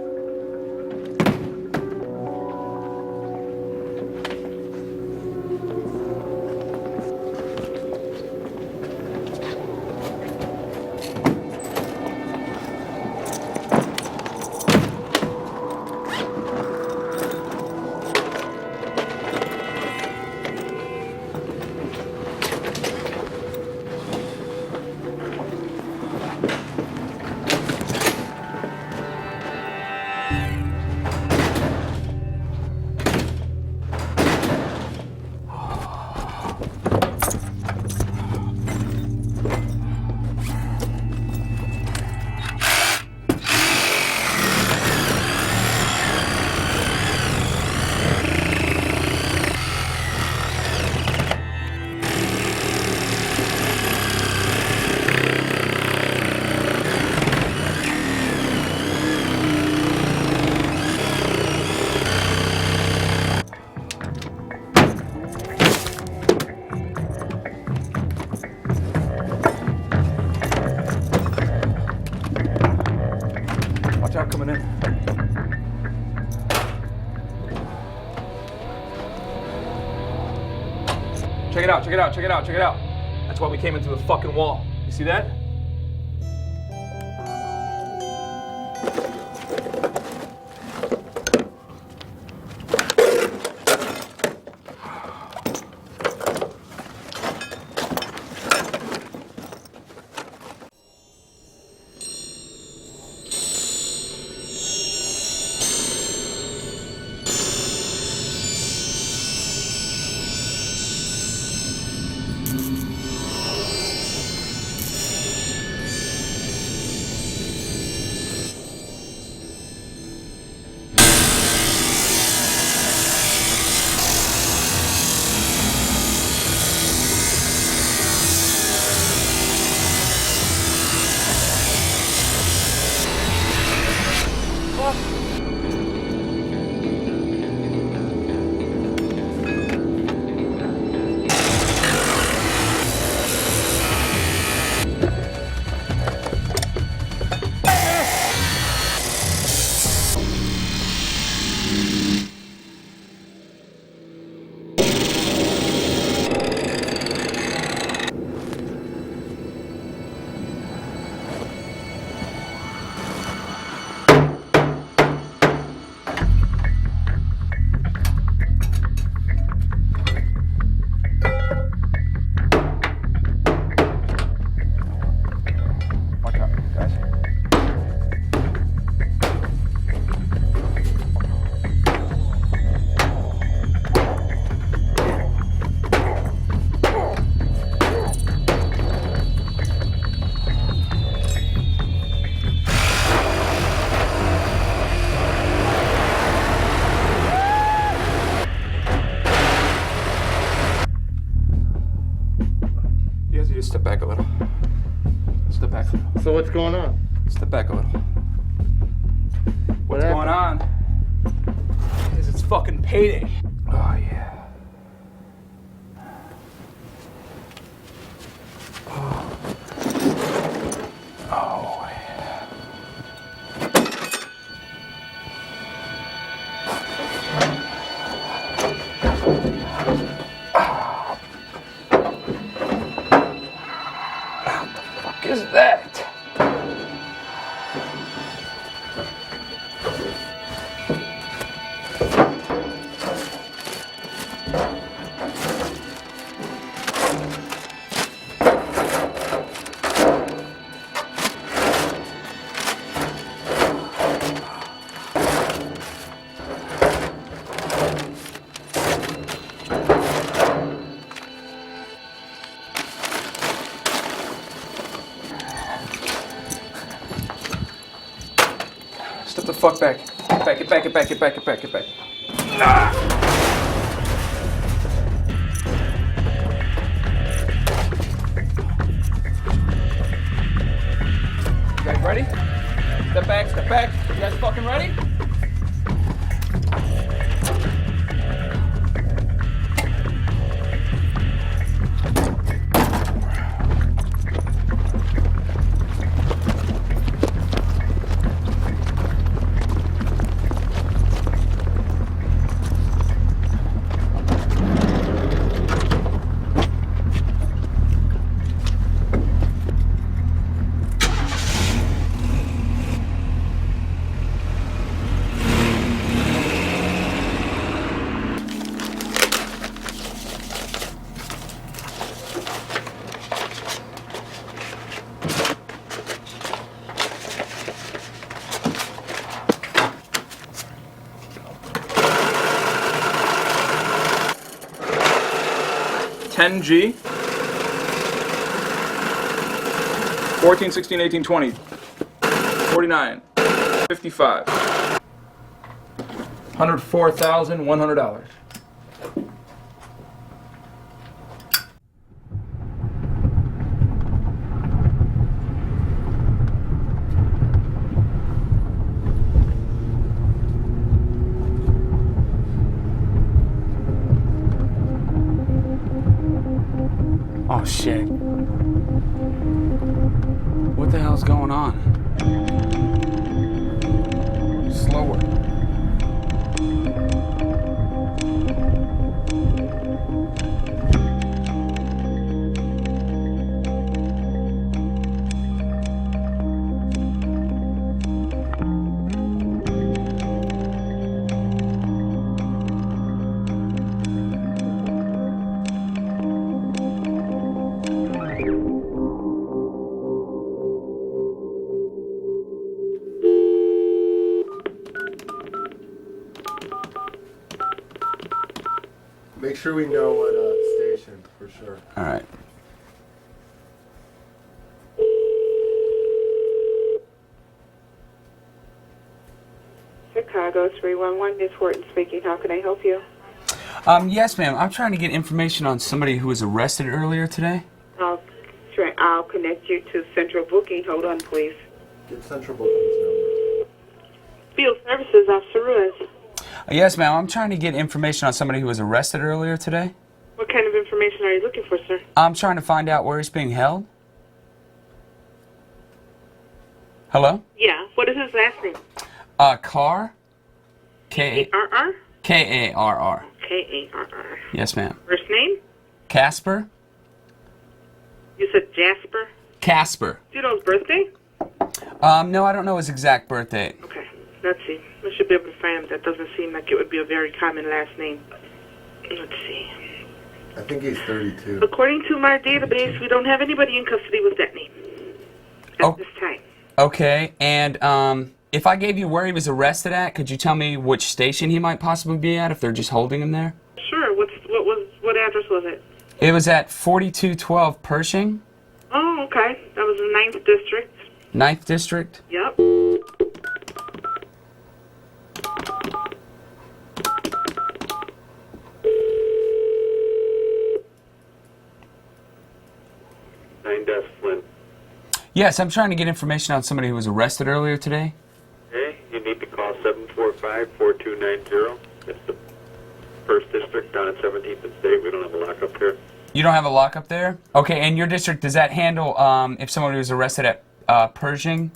Watch out coming in. Check it out, check it out, check it out, check it out. That's why we came into the fucking wall. You see that? Izzy, just step back a little. Step back a little. So what's going on? Step back a little. What's going on is it's fucking payday. Oh, yeah. Oh, yeah. What the fuck is that? Step the fuck back. Get back. Ah! You guys ready? Step back. You guys fucking ready? $10G, 14, 16, 18, 20, 49, 55, $104,100. Oh shit. What the hell's going on? Slower. Make sure we know what station for sure. All right. Chicago 311, Miss Horton speaking. How can I help you? Yes, ma'am. I'm trying to get information on somebody who was arrested earlier today. I'll connect you to Central Booking. Hold on, please. Get Central Booking's number. Field Services, Officer Ruiz. Yes, ma'am. I'm trying to get information on somebody who was arrested earlier today. What kind of information are you looking for, sir? I'm trying to find out where he's being held. Hello? Yeah. What is his last name? Carr. K-A-R-R? K-A-R-R. K-A-R-R. Yes, ma'am. First name? Casper? You said Jasper? Casper. Do you know his birthday? No, I don't know his exact birth date. Okay. Let's see. We should be able to find him. That doesn't seem like it would be a very common last name. Let's see. I think he's 32. According to my database, we don't have anybody in custody with that name at this time. Okay, and if I gave you where he was arrested at, could you tell me which station he might possibly be at if they're just holding him there? Sure. What address was it? It was at 4212 Pershing. Oh, okay. That was the 9th District. 9th District? Yep. 9 Desk Flynn. Yes, I'm trying to get information on somebody who was arrested earlier today. Okay, you need to call 745-4290. It's the 1st District down at 17th and State. We don't have a lockup there. You don't have a lockup there? Okay, and your district, does that handle if somebody was arrested at Pershing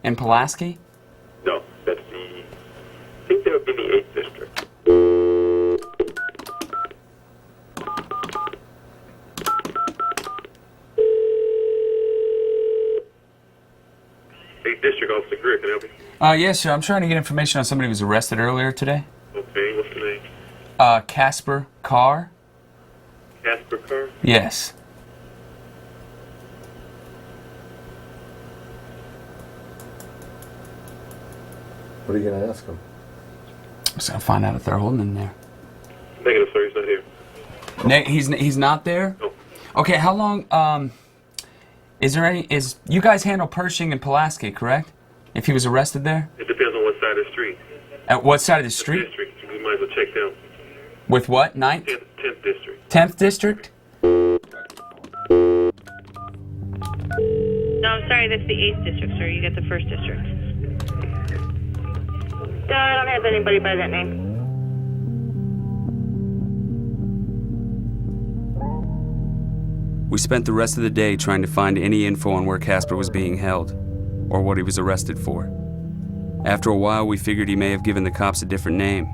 and Pulaski? No, that's the... I think that would be the 8th District. District Officer Greer, can I help you? Yes, sir. I'm trying to get information on somebody who was arrested earlier today. Okay, what's the name? Casper Carr. Casper Carr? Yes. What are you going to ask him? I'm just going to find out if they're holding him there. Negative, sir. He's not here. He's not there? No. Okay, how long, you guys handle Pershing and Pulaski, correct? If he was arrested there? It depends on what side of the street. At what side of the street? District. You might as well check them. With what? 9th? 10th District. 10th District? No, I'm sorry, that's the 8th District, sir. You got the 1st District. No, I don't have anybody by that name. We spent the rest of the day trying to find any info on where Casper was being held, or what he was arrested for. After a while, we figured he may have given the cops a different name.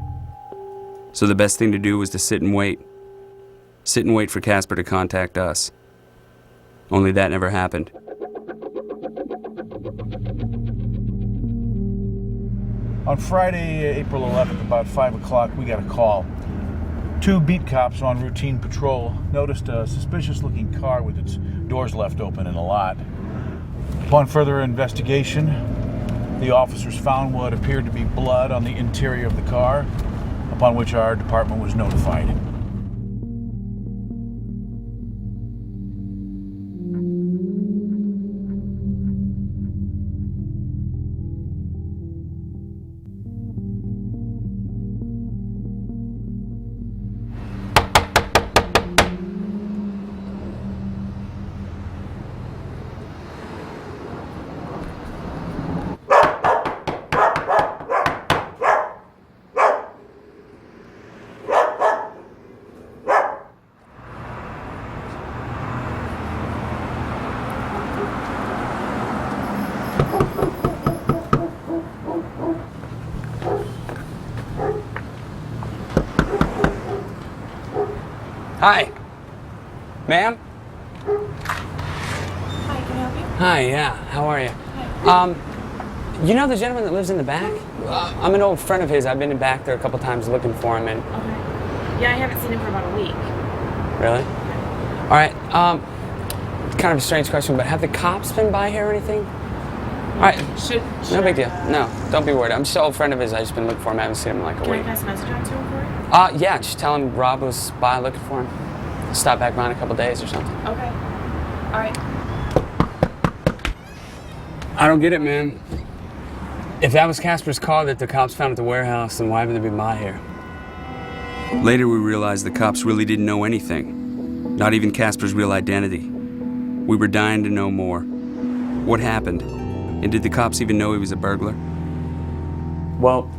So the best thing to do was to sit and wait. Sit and wait for Casper to contact us. Only that never happened. On Friday, April 11th, about 5 o'clock, we got a call. 2 beat cops on routine patrol noticed a suspicious-looking car with its doors left open in a lot. Upon further investigation, the officers found what appeared to be blood on the interior of the car, upon which our department was notified. Hi. Ma'am? Hi, can I help you? Hi, yeah. How are you? You know the gentleman that lives in the back? I'm an old friend of his. I've been back there a couple times looking for him and... Okay. Yeah, I haven't seen him for about a week. Really? All right, kind of a strange question, but have the cops been by here or anything? All right. No big deal. No, don't be worried. I'm just an old friend of his. I've just been looking for him. I haven't seen him in like a Can week. I pass a message on to him for you? Yeah, just tell him Rob was by looking for him. Stop back by in a couple days or something. Okay. All right. I don't get it, man. If that was Casper's car that the cops found at the warehouse, then why haven't they been by here? Later, we realized the cops really didn't know anything. Not even Casper's real identity. We were dying to know more. What happened? And did the cops even know he was a burglar? Well,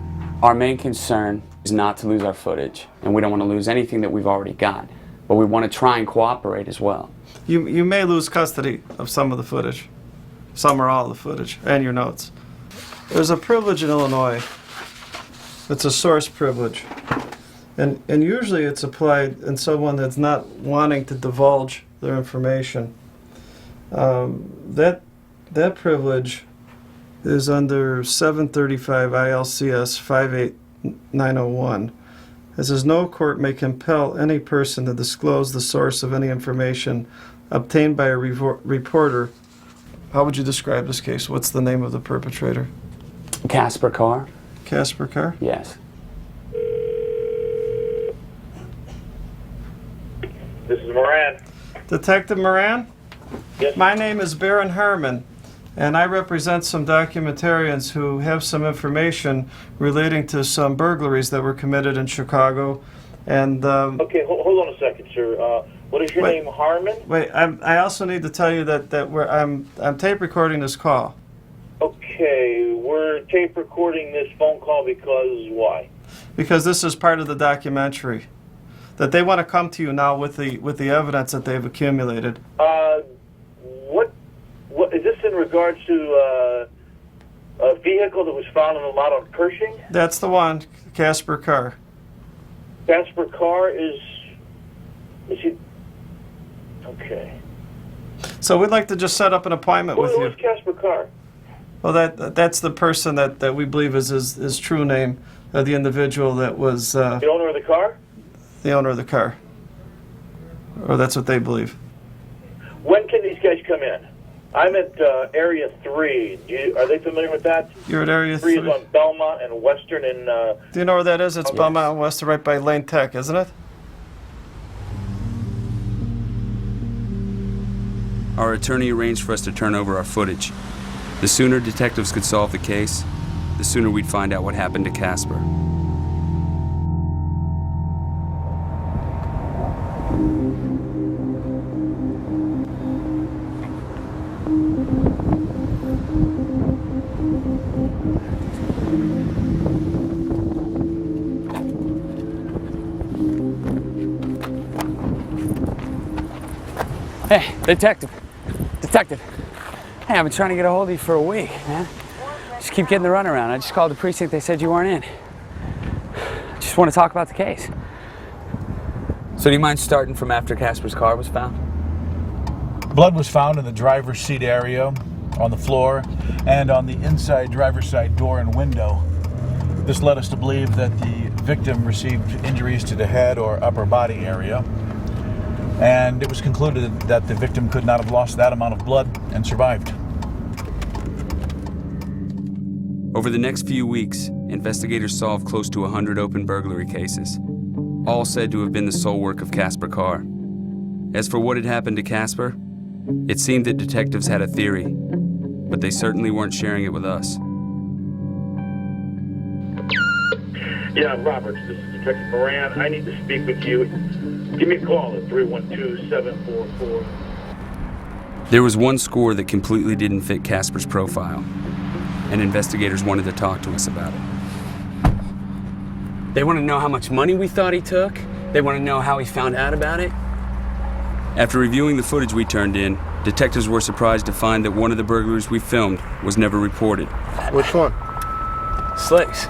our main concern is not to lose our footage, and we don't want to lose anything that we've already got. But we want to try and cooperate as well. You may lose custody of some of the footage, some or all of the footage, and your notes. There's a privilege in Illinois. It's a source privilege. And usually it's applied in someone that's not wanting to divulge their information. That privilege is under 735 ILCS 58901. It says no court may compel any person to disclose the source of any information obtained by a reporter. How would you describe this case? What's the name of the perpetrator? Casper Carr. Casper Carr? Yes. This is Moran. Detective Moran? Yes. My name is Baron Harmon, and I represent some documentarians who have some information relating to some burglaries that were committed in Chicago. And Okay, hold on a second, sir. What is your name, Harmon? Wait, I also need to tell you that I'm tape recording this call. Okay, we're tape recording this phone call because why? Because this is part of the documentary. That they want to come to you now with the evidence that they've accumulated. What is this in regards to a vehicle that was found in a lot on Pershing? That's the one, Casper Carr. Casper Carr is he? Okay. So we'd like to just set up an appointment with you. Who's Casper Carr? Well, that's the person that we believe is his true name, the individual that was The owner of the car? the owner of the car. Or that's what they believe. When can these guys come in? I'm at Area 3. Are they familiar with that? You're at Area 3 3? is on Belmont and Western and... Do you know where that is? It's Belmont and Western, right by Lane Tech, isn't it? Our attorney arranged for us to turn over our footage. The sooner detectives could solve the case, the sooner we'd find out what happened to Casper. Hey, detective. Hey, I've been trying to get a hold of you for a week, man. Just keep getting the runaround. I just called the precinct. They said you weren't in. Just want to talk about the case. So do you mind starting from after Casper's car was found? Blood was found in the driver's seat area, on the floor, and on the inside driver's side door and window. This led us to believe that the victim received injuries to the head or upper body area. And it was concluded that the victim could not have lost that amount of blood and survived. Over the next few weeks, investigators solved close to 100 open burglary cases, all said to have been the sole work of Casper Carr. As for what had happened to Casper, it seemed that detectives had a theory, but they certainly weren't sharing it with us. Yeah, Roberts, this is Detective Moran. I need to speak with you. Give me a call at 312-744. There was one score that completely didn't fit Casper's profile, and investigators wanted to talk to us about it. They want to know how much money we thought he took. They want to know how he found out about it. After reviewing the footage we turned in, detectives were surprised to find that one of the burglaries we filmed was never reported. Which one? Slicks.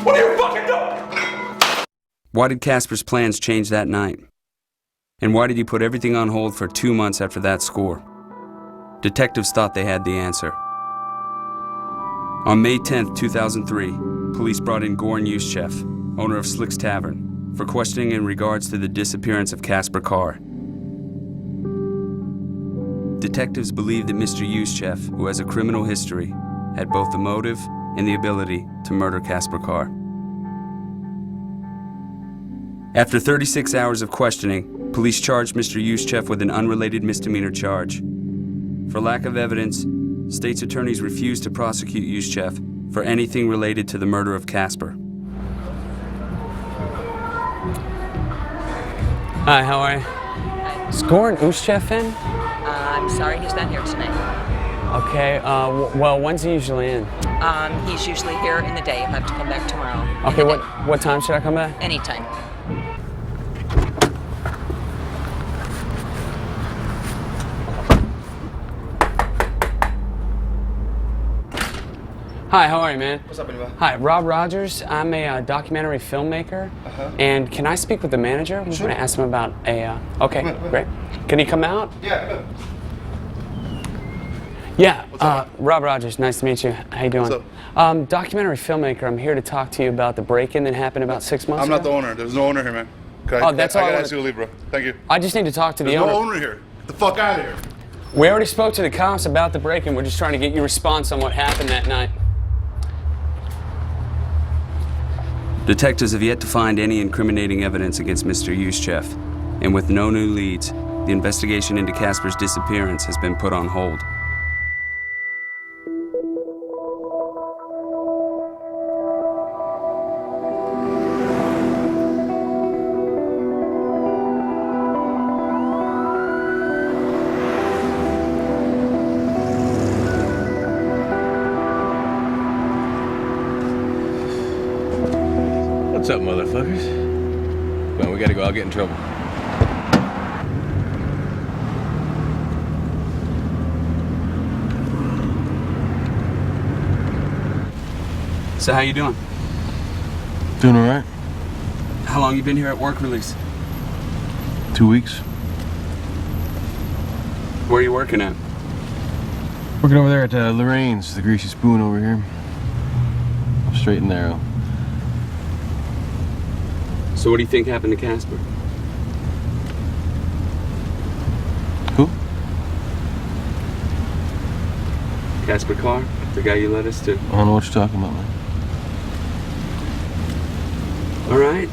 What are you fucking doing? Why did Casper's plans change that night? And why did he put everything on hold for 2 months after that score? Detectives thought they had the answer. On May 10th, 2003, police brought in Goran Yuschev, owner of Slick's Tavern, for questioning in regards to the disappearance of Casper Carr. Detectives believed that Mr. Yuschev, who has a criminal history, had both the motive and the ability to murder Casper Carr. After 36 hours of questioning, police charged Mr. Yuschev with an unrelated misdemeanor charge. For lack of evidence, state's attorneys refused to prosecute Yuschev for anything related to the murder of Casper. Hi, how are you? Is Goran Yuschev in? I'm sorry, he's not here tonight. Okay, well, when's he usually in? He's usually here in the day. You'll have to come back tomorrow. Okay, what time should I come back? Anytime. Hi, how are you, man? What's up, anyway? Hi, Rob Rogers. I'm a documentary filmmaker. And can I speak with the manager? I'm going to ask him about a... okay, Come in. great. Can he come out? Yeah, good. Yeah, Rob Rogers, nice to meet you. How you doing? What's Documentary filmmaker. I'm here to talk to you about the break-in that happened about 6 months I'm ago. not the owner. There's no owner here, man. Okay? Oh, that's all I I gotta wanna- ask you to leave, bro. Thank you. I just need to talk to the There's owner. no owner here. Get the fuck out of here. We already spoke to the cops about the break-in. We're just trying to get your response on what happened that night. Detectives have yet to find any incriminating evidence against Mr. Yuschev, and with no new leads, the investigation into Casper's disappearance has been put on hold. What's up, motherfuckers? Come on, we gotta go. I'll get in trouble. So how you doing? Doing all right. How long you been here at work release? 2 weeks. Where are you working at? Working over there at Lorraine's, the Greasy Spoon over here. Straight and narrow. So what do you think happened to Casper? Who? Casper Carr, the guy you led us to. I don't know what you're talking about, man. All right.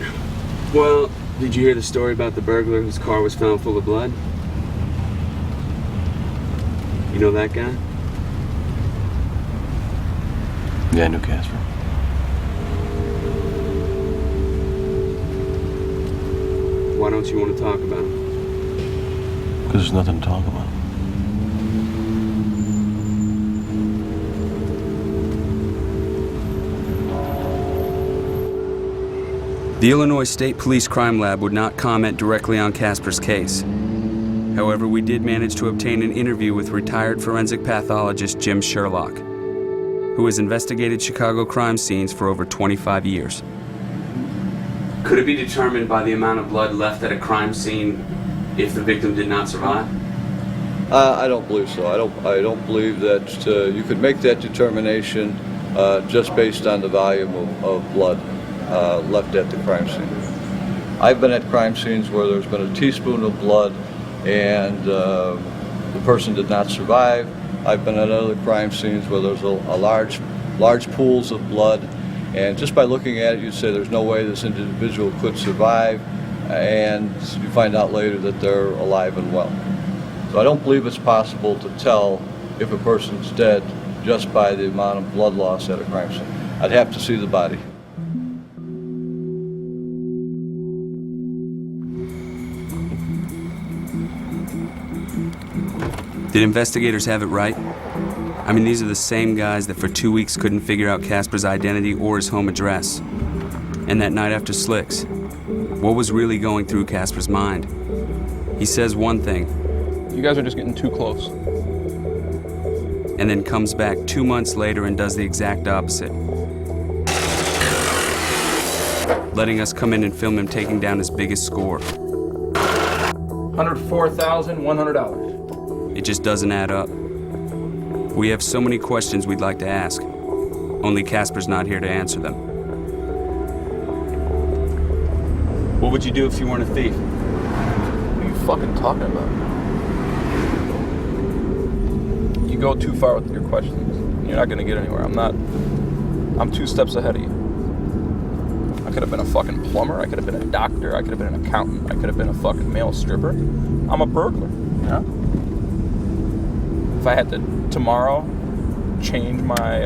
Well, did you hear the story about the burglar whose car was found full of blood? You know that guy? Yeah, I knew Casper. Why don't you want to talk about it? Because there's nothing to talk about. The Illinois State Police Crime Lab would not comment directly on Casper's case. However, we did manage to obtain an interview with retired forensic pathologist Jim Sherlock, who has investigated Chicago crime scenes for over 25 years. Could it be determined by the amount of blood left at a crime scene if the victim did not survive? I don't believe so. I don't believe that you could make that determination just based on the volume of blood left at the crime scene. I've been at crime scenes where there's been a teaspoon of blood and the person did not survive. I've been at other crime scenes where there's a large pools of blood, and just by looking at it, you'd say there's no way this individual could survive, and you find out later that they're alive and well. So I don't believe it's possible to tell if a person's dead just by the amount of blood loss at a crime scene. I'd have to see the body. Did investigators have it right? I mean, these are the same guys that for 2 weeks couldn't figure out Casper's identity or his home address. And that night after Slicks, what was really going through Casper's mind? He says one thing. You guys are just getting too close. And then comes back 2 months later and does the exact opposite. Letting us come in and film him taking down his biggest score. $104,100. It just doesn't add up. We have so many questions we'd like to ask. Only Casper's not here to answer them. What would you do if you weren't a thief? What are you fucking talking about? You go too far with your questions. You're not gonna get anywhere. I'm 2 steps ahead of you. I could have been a fucking plumber. I could have been a doctor. I could have been an accountant. I could have been a fucking male stripper. I'm a burglar. Yeah? If I had to tomorrow change my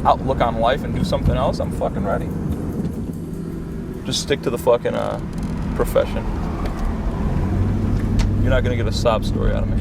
outlook on life and do something else, I'm fucking ready. Just stick to the fucking profession. You're not gonna get a sob story out of me.